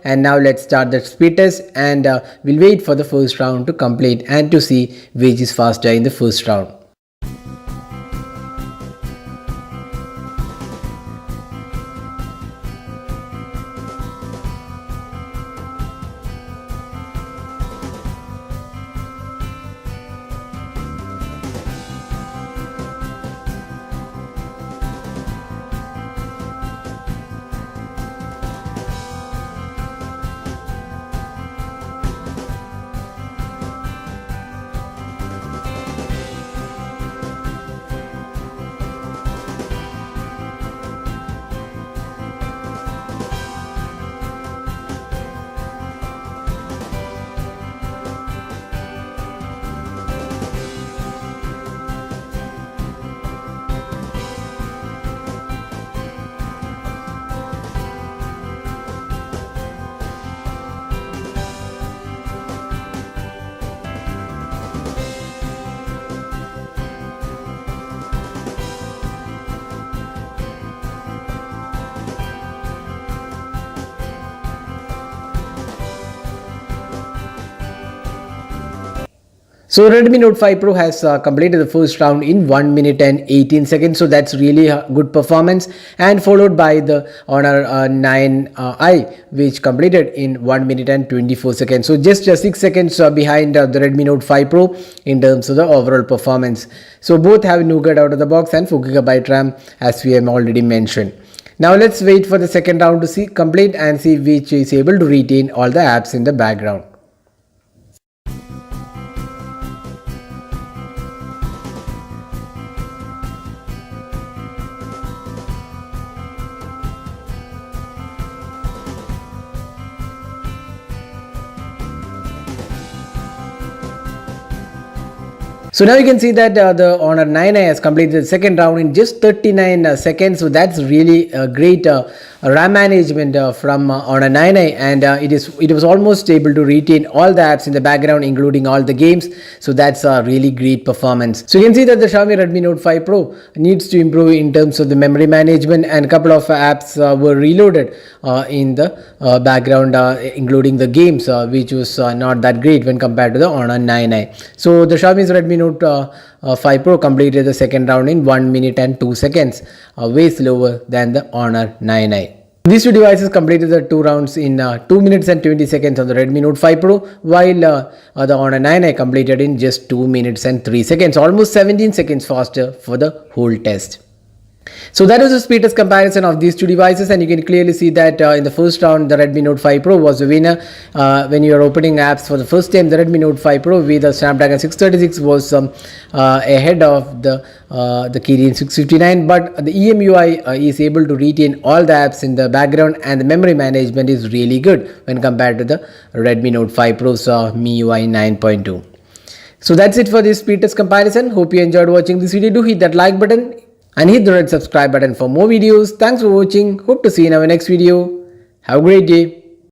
And now let's start the speed test, and we'll wait for the first round to complete and to see which is faster in the first round. So Redmi Note 5 Pro has completed the first round in 1 minute and 18 seconds. So that's really a good performance, and followed by the Honor 9i, which completed in 1 minute and 24 seconds. So just 6 seconds behind the Redmi Note 5 Pro in terms of the overall performance. So both have Nougat out of the box and 4GB RAM, as we have already mentioned. Now let's wait for the second round to complete and see which is able to retain all the apps in the background. So now you can see that the Honor 9i has completed the second round in just 39 seconds. So that's really a great RAM management from Honor 9i, and it was almost able to retain all the apps in the background, including all the games. So that's a really great performance. So you can see that the Xiaomi Redmi Note 5 Pro needs to improve in terms of the memory management, and a couple of apps were reloaded in the background, including the games, which was not that great when compared to the Honor 9i. So the Xiaomi's Redmi Note 5 Pro completed the second round in 1 minute and 2 seconds, way slower than the Honor 9i. These two devices completed the two rounds in 2 minutes and 20 seconds on the Redmi Note 5 Pro, while the Honor 9i completed in just 2 minutes and 3 seconds, almost 17 seconds faster for the whole test. So that was a speed test comparison of these two devices, and you can clearly see that in the first round the Redmi Note 5 Pro was the winner. When you are opening apps for the first time, the Redmi Note 5 Pro with the Snapdragon 636 was ahead of the Kirin 659, but the EMUI is able to retain all the apps in the background, and the memory management is really good when compared to the Redmi Note 5 Pro's MIUI 9.2. So that's it for this speed test comparison. Hope you enjoyed watching this video. Do hit that like button and hit the red subscribe button for more videos. Thanks for watching. Hope to see you in our next video. Have a great day.